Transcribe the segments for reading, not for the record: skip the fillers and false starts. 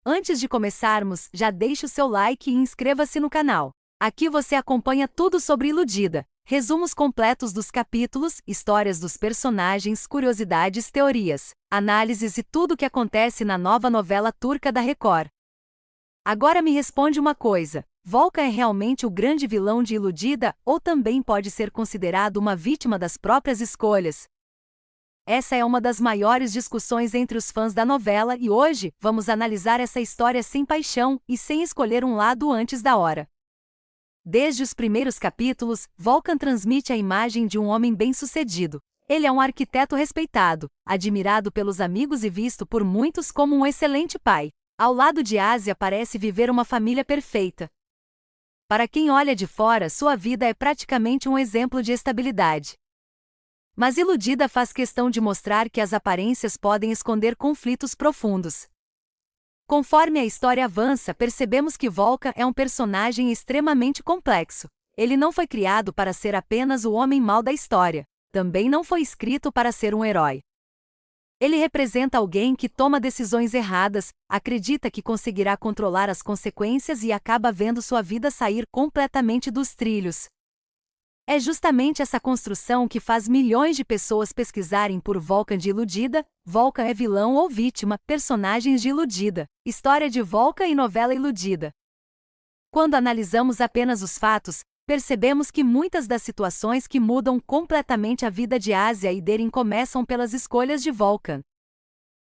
Antes de começarmos, já deixe o seu like e inscreva-se no canal. Aqui você acompanha tudo sobre Iludida, resumos completos dos capítulos, histórias dos personagens, curiosidades, teorias, análises e tudo o que acontece na nova novela turca da Record. Agora me responde uma coisa: Volkan é realmente o grande vilão de Iludida ou também pode ser considerado uma vítima das próprias escolhas? Essa é uma das maiores discussões entre os fãs da novela e hoje vamos analisar essa história sem paixão e sem escolher um lado antes da hora. Desde os primeiros capítulos, Volkan transmite a imagem de um homem bem-sucedido. Ele é um arquiteto respeitado, admirado pelos amigos e visto por muitos como um excelente pai. Ao lado de Asia parece viver uma família perfeita. Para quem olha de fora, sua vida é praticamente um exemplo de estabilidade. Mas Iludida faz questão de mostrar que as aparências podem esconder conflitos profundos. Conforme a história avança, percebemos que Volkan é um personagem extremamente complexo. Ele não foi criado para ser apenas o homem mau da história. Também não foi escrito para ser um herói. Ele representa alguém que toma decisões erradas, acredita que conseguirá controlar as consequências e acaba vendo sua vida sair completamente dos trilhos. É justamente essa construção que faz milhões de pessoas pesquisarem por Volkan de Iludida. Volkan é vilão ou vítima, personagens de Iludida, história de Volkan e novela Iludida. Quando analisamos apenas os fatos, percebemos que muitas das situações que mudam completamente a vida de Asia e Derin começam pelas escolhas de Volkan.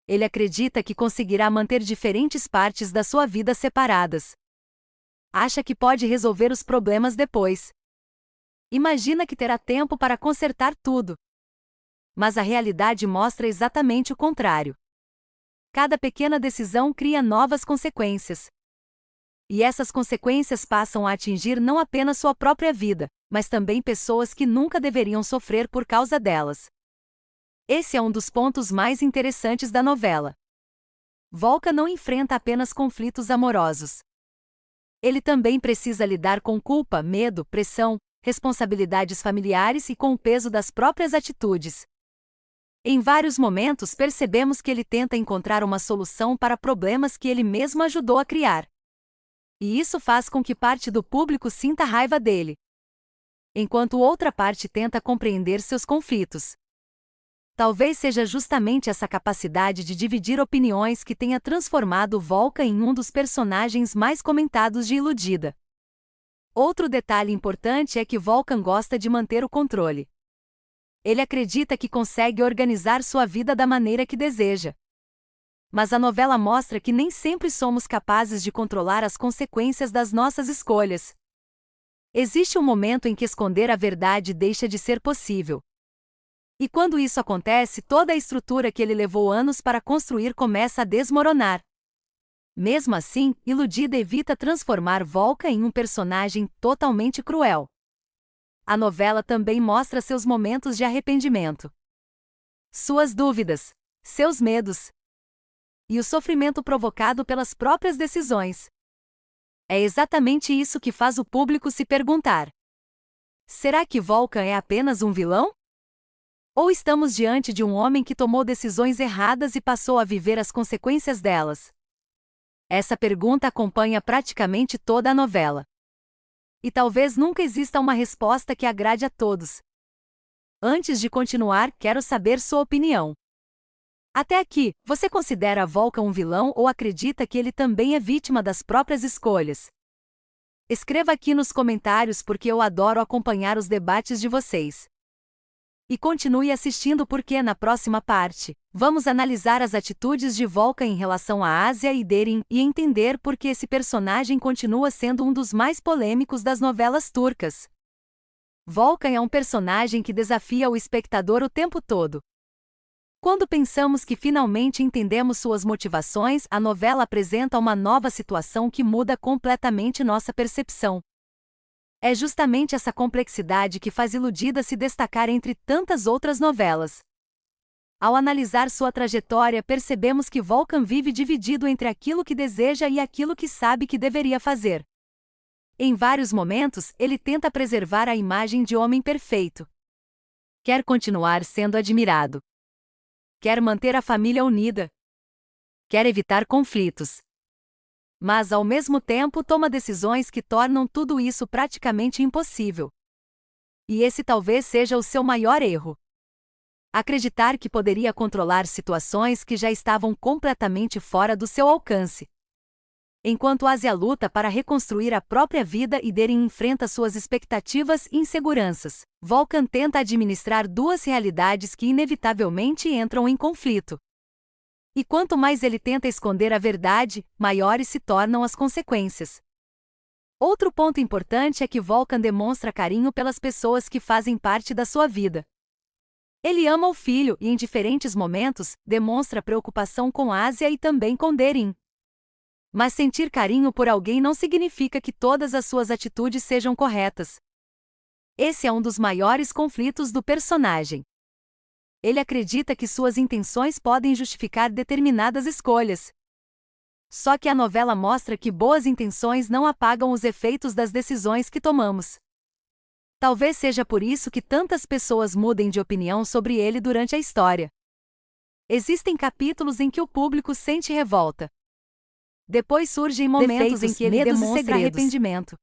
Ele acredita que conseguirá manter diferentes partes da sua vida separadas. Acha que pode resolver os problemas depois. Imagina que terá tempo para consertar tudo. Mas a realidade mostra exatamente o contrário. Cada pequena decisão cria novas consequências. E essas consequências passam a atingir não apenas sua própria vida, mas também pessoas que nunca deveriam sofrer por causa delas. Esse é um dos pontos mais interessantes da novela. Volkan não enfrenta apenas conflitos amorosos. Ele também precisa lidar com culpa, medo, pressão, responsabilidades familiares e com o peso das próprias atitudes. Em vários momentos percebemos que ele tenta encontrar uma solução para problemas que ele mesmo ajudou a criar. E isso faz com que parte do público sinta raiva dele, enquanto outra parte tenta compreender seus conflitos. Talvez seja justamente essa capacidade de dividir opiniões que tenha transformado Volkan em um dos personagens mais comentados de Iludida. Outro detalhe importante é que Volkan gosta de manter o controle. Ele acredita que consegue organizar sua vida da maneira que deseja. Mas a novela mostra que nem sempre somos capazes de controlar as consequências das nossas escolhas. Existe um momento em que esconder a verdade deixa de ser possível. E quando isso acontece, toda a estrutura que ele levou anos para construir começa a desmoronar. Mesmo assim, Iludida evita transformar Volkan em um personagem totalmente cruel. A novela também mostra seus momentos de arrependimento, suas dúvidas, seus medos e o sofrimento provocado pelas próprias decisões. É exatamente isso que faz o público se perguntar: será que Volkan é apenas um vilão? Ou estamos diante de um homem que tomou decisões erradas e passou a viver as consequências delas? Essa pergunta acompanha praticamente toda a novela. E talvez nunca exista uma resposta que agrade a todos. Antes de continuar, quero saber sua opinião. Até aqui, você considera Volkan um vilão ou acredita que ele também é vítima das próprias escolhas? Escreva aqui nos comentários porque eu adoro acompanhar os debates de vocês. E continue assistindo porque na próxima parte, vamos analisar as atitudes de Volkan em relação a Asia e Derin e entender por que esse personagem continua sendo um dos mais polêmicos das novelas turcas. Volkan é um personagem que desafia o espectador o tempo todo. Quando pensamos que finalmente entendemos suas motivações, a novela apresenta uma nova situação que muda completamente nossa percepção. É justamente essa complexidade que faz Iludida se destacar entre tantas outras novelas. Ao analisar sua trajetória, percebemos que Volkan vive dividido entre aquilo que deseja e aquilo que sabe que deveria fazer. Em vários momentos, ele tenta preservar a imagem de homem perfeito. Quer continuar sendo admirado. Quer manter a família unida. Quer evitar conflitos. Mas ao mesmo tempo toma decisões que tornam tudo isso praticamente impossível. E esse talvez seja o seu maior erro. Acreditar que poderia controlar situações que já estavam completamente fora do seu alcance. Enquanto Asia luta para reconstruir a própria vida e Derin enfrenta suas expectativas e inseguranças, Vulcan tenta administrar duas realidades que inevitavelmente entram em conflito. E quanto mais ele tenta esconder a verdade, maiores se tornam as consequências. Outro ponto importante é que Vulcan demonstra carinho pelas pessoas que fazem parte da sua vida. Ele ama o filho e, em diferentes momentos, demonstra preocupação com Asia e também com Derin. Mas sentir carinho por alguém não significa que todas as suas atitudes sejam corretas. Esse é um dos maiores conflitos do personagem. Ele acredita que suas intenções podem justificar determinadas escolhas. Só que a novela mostra que boas intenções não apagam os efeitos das decisões que tomamos. Talvez seja por isso que tantas pessoas mudem de opinião sobre ele durante a história. Existem capítulos em que o público sente revolta. Depois surgem momentos em que ele demonstra arrependimento.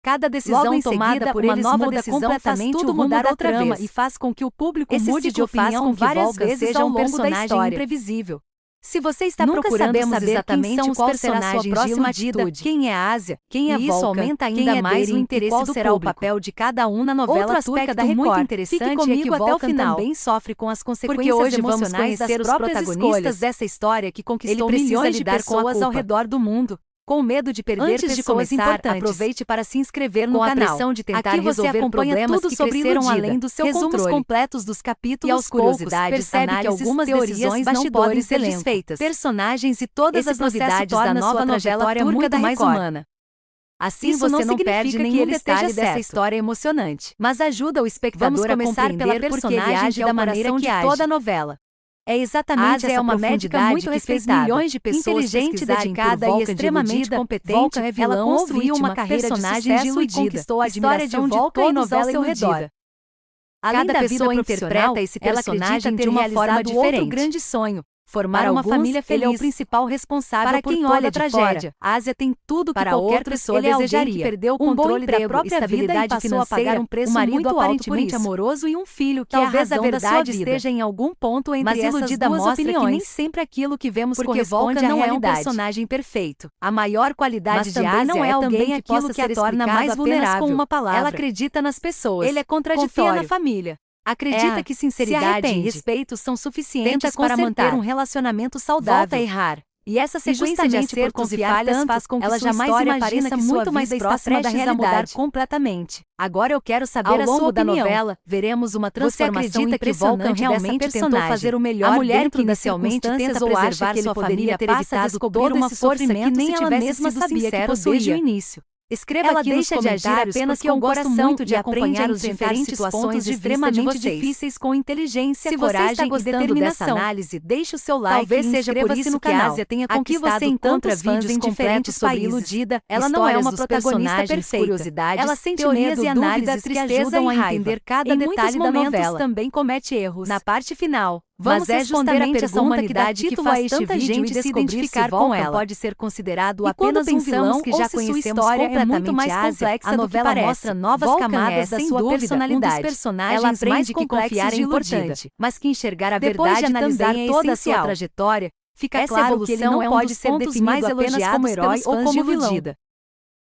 Cada decisão tomada por eles muda completamente o rumo da trama e faz com que o público mude de opinião várias vezes ao longo da história. Imprevisível. Se você está procurando saber exatamente qual será a sua próxima atitude, quem é a Asia, quem é Vulcan, isso aumenta ainda mais o interesse do público. Qual será o papel de cada um na novela turca da Record. Outro aspecto muito interessante é que Vulcan também sofre com as consequências emocionais das próprias escolhas dessa história que conquistou milhões de pessoas ao redor do mundo. Com medo de perder pessoas importantes, aproveite para se inscrever no canal. A pressão de tentar aqui você acompanha problemas tudo sobre cresceram além do seu resumos controle. Completos dos capítulos e aos curiosidades, percebe que algumas decisões não podem ser desfeitas. Personagens e todas as novidades da nova novela turca da mais humana. Assim isso você não perde nenhum detalhe dessa história emocionante, mas ajuda o espectador a compreender porque ele age da maneira que age. Toda a novela. É exatamente essa uma médica muito que fez milhões de pessoas inteligente, dedicada e extremamente competente. Vulcan é vilão, ela construiu uma carreira personagem de sucesso e conquistou a admiração de Vulcan e novela ao seu redor. Além cada pessoa interpreta esse personagem de uma forma diferente. Outro grande sonho. Formar uma família feliz. Ele é o principal responsável para quem olha a tragédia. A Asia tem tudo que qualquer pessoa desejaria. Que perdeu o controle da própria vida e passou a pagar um preço muito aparentemente amoroso e um filho que talvez a verdade esteja em algum ponto entre essas duas opiniões. Que nem sempre aquilo que vemos corresponde não é um personagem perfeito. A maior qualidade de Asia não é alguém que possa ser torna mais vulnerável com uma palavra. Ela acredita nas pessoas. Ele é contraditório na família. Acredita que sinceridade e respeito são suficientes para manter um relacionamento saudável. Volta a errar. E essa sequência de acertos e falhas faz com que ela jamais imagina muito mais próxima da realidade. Completamente. Agora eu quero saber a sua opinião. Ao longo da novela, veremos uma transformação impressionante. Realmente tentou fazer o melhor. A mulher que inicialmente tenta preservar sua família passa a descobrir uma força que nem ela mesma sabia que possuía desde o início. Escreva ela aqui deixa nos comentários de agir porque eu gosto muito de acompanhar os diferentes pontos extremamente difíceis com inteligência, coragem e determinação. Análise, deixe o seu like talvez e seja por isso que a Asia tenha conquistado aqui você encontra vídeos em diferentes sobre Iludida. Ela não é uma protagonista perfeita. Curiosidades, ela sente medo e análises que ajudam a entender cada detalhe da novela. Também comete erros. Na parte final, vamos responder a pergunta que dá título a este vídeo e se identificar com ela. Pode ser considerado apenas um vilão que já conhecemos completamente mais complexa. A novela mostra novas camadas da sua personalidade. Um dos personagens ela aprende que confiar é importante, mas que enxergar a verdade e analisar toda a sua trajetória, fica claro que ele não pode ser definido apenas como herói ou como vilão.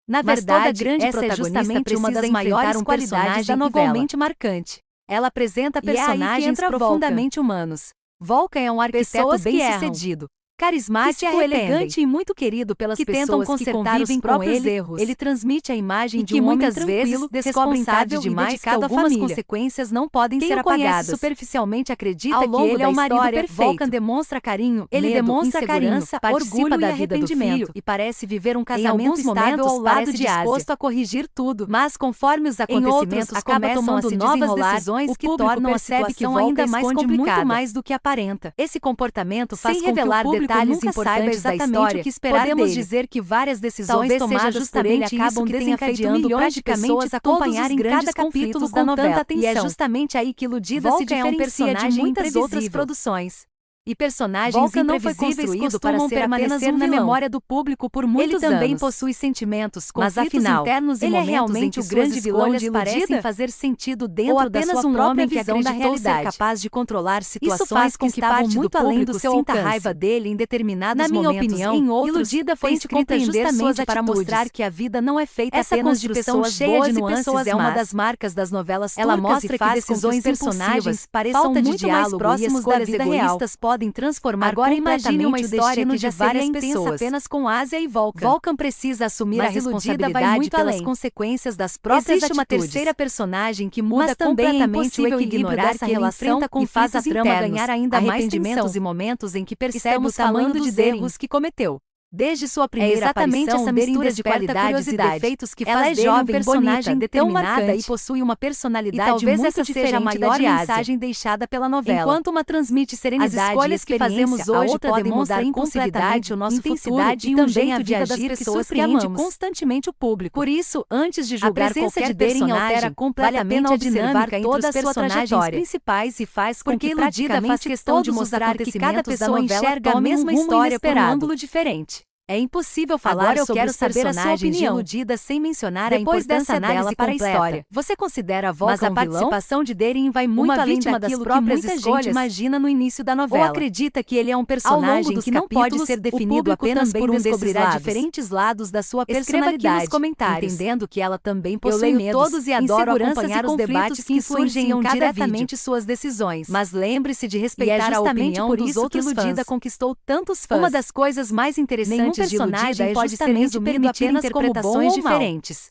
Na verdade, essa é justamente uma das maiores qualidades da novela. Igualmente marcante. Ela apresenta personagens profundamente humanos. Vulcan é um arquiteto bem-sucedido, carismático, elegante e muito querido pelas pessoas que convivem com ele. Ele transmite a imagem de um homem tranquilo, responsável demais que algumas consequências não podem ser apagadas. Superficialmente acredita que ele é o marido perfeito. Vulcan demonstra carinho, ele demonstra carinho, orgulho e arrependimento e parece viver um casamento estável ao lado de Asia, disposto a corrigir tudo. Mas conforme os acontecimentos acaba tomando novas decisões que tornam a situação ainda mais complicada, muito mais do que aparenta. Esse comportamento faz com que o público nunca saiba exatamente o que esperar dele. Podemos dizer que várias decisões tomadas por ele acabam desencadeando milhões de pessoas acompanharem cada capítulo da novela. E é justamente aí que Iludida se diferencia de muitas outras produções. E personagens Volkan não foi imprevisíveis construído para para ser ser apenas apenas um na vilão. memória do público por muitos Ele também anos. possui sentimentos, Mas conflitos afinal, internos e ele é momentos em realmente que o suas grande vilão escolhas de parecem Iludida? fazer sentido Ou dentro da apenas sua um própria homem que visão da acreditou ser realidade. capaz de controlar Isso situações faz com que que estavam parte do muito além público do seu sinta alcance. raiva dele em determinados Na minha momentos. opinião, Em outros, Iludida foi tente escrita compreender justamente suas para atitudes. mostrar que a vida não é feita Essa apenas de construção pessoas cheia boas de e nuances pessoas é uma más. das marcas das novelas Ela turcas mostra e que faz com que os decisões personagens impulsivas, pareçam falta de muito mais diálogo e próximos da escolhas vida real. egoístas podem transformar Agora imagine uma completamente o história destino que já de seria várias intensa pessoas. apenas com Asia e Volkan. Volkan precisa assumir Mas a Iludida vai responsabilidade muito pelas além. consequências das próprias Existe uma atitudes. terceira personagem que muda Mas também é completamente o impossível equilíbrio ignorar dessa que ele relação enfrenta e faz a conflitos trama internos, ganhar ainda mais arrependimentos tensão. e momentos em que percebe Estamos o tamanho falando dos de Eren. erros que cometeu. Desde sua É primeira exatamente aparição, essa Beren mistura de desperta qualidades e curiosidade. defeitos que Ela faz é dele jovem, um personagem bonita, tão determinada marcante e possui uma personalidade e talvez muito essa seja a diferente da maior de Asia. mensagem deixada pela novela. Enquanto uma transmite serenidade As escolhas e que fazemos experiência, a hoje outra podem demonstra mudar impulsividade, completamente o nosso intensidade futuro e e um também jeito a de vida das agir que pessoas que surpreende amamos. constantemente o público. Por isso, antes de A julgar presença qualquer de Beren altera personagem, completamente vale a pena a observar dinâmica entre toda os a sua personagens trajetória. principais e faz com Porque que Iludida faz praticamente questão de todos os mostrar que cada acontecimentos da pessoa novela enxerga a tomem mesma um rumo história por um inesperado. ângulo diferente. É impossível falar Agora eu sobre quero os saber a sua personagens de opinião. Iludida sem mencionar a Depois importância dessa análise dela para a completa, história. você considera Mas Volkan a um vilão? participação de Deren vai muito Uma além vítima das daquilo que próprias muita gente escolhas? imagina no início da Ou novela. acredita que ele é um Ao longo personagem dos que não pode capítulos, ser o definido público apenas também por um desses descobrirá lados? diferentes lados da sua Escreva aqui personalidade, nos comentários. entendendo que ela também Eu possui leio medos, todos e adoro inseguranças acompanhar e os conflitos debates que influenciam surgem em cada diretamente vídeo. suas decisões. Mas lembre-se de E é respeitar a justamente opinião por dos isso que outros Iludida fãs. conquistou tantos fãs. Uma das coisas mais Nenhum interessantes de personagem Iludida é pode ser justamente resumido permitir apenas como bom interpretações ou mal. diferentes.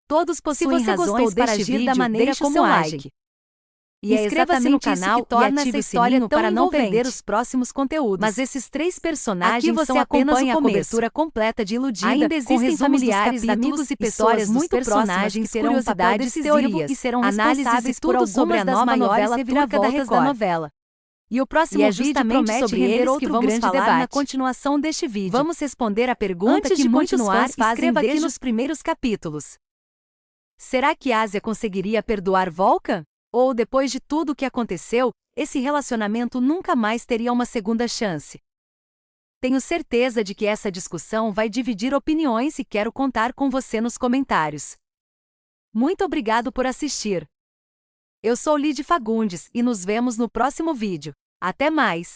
Todos Se possuem você gostou razões para deste agir vídeo, da maneira deixe o como seu agem. like. E é Inscreva-se no exatamente isso canal que torna e essa ative o história sininho tão para não perder envolvente. os próximos conteúdos. Mas esses três personagens Aqui você são apenas acompanha o a começo. cobertura completa de Iludida, Ainda com existem resumos familiares, dos capítulos, amigos e histórias pessoas dos muito próximas personagens, que terão um papel curiosidades, decisivo teorias, e serão análises responsáveis e por tudo sobre algumas a das nova maiores novela turca reviravoltas da da novela. E o próximo E é vídeo justamente promete sobre render eles outro que vamos grande falar debate. na continuação deste vídeo. Vamos responder a pergunta Antes que de muitos continuar, fãs fazem escreva aqui desde nos os primeiros capítulos. Será que Asia conseguiria perdoar Volkan? Ou, depois de tudo o que aconteceu, esse relacionamento nunca mais teria uma segunda chance? Tenho certeza de que essa discussão vai dividir opiniões e quero contar com você nos comentários. Muito obrigado por assistir. Eu sou Lide Fagundes e nos vemos no próximo vídeo. Até mais!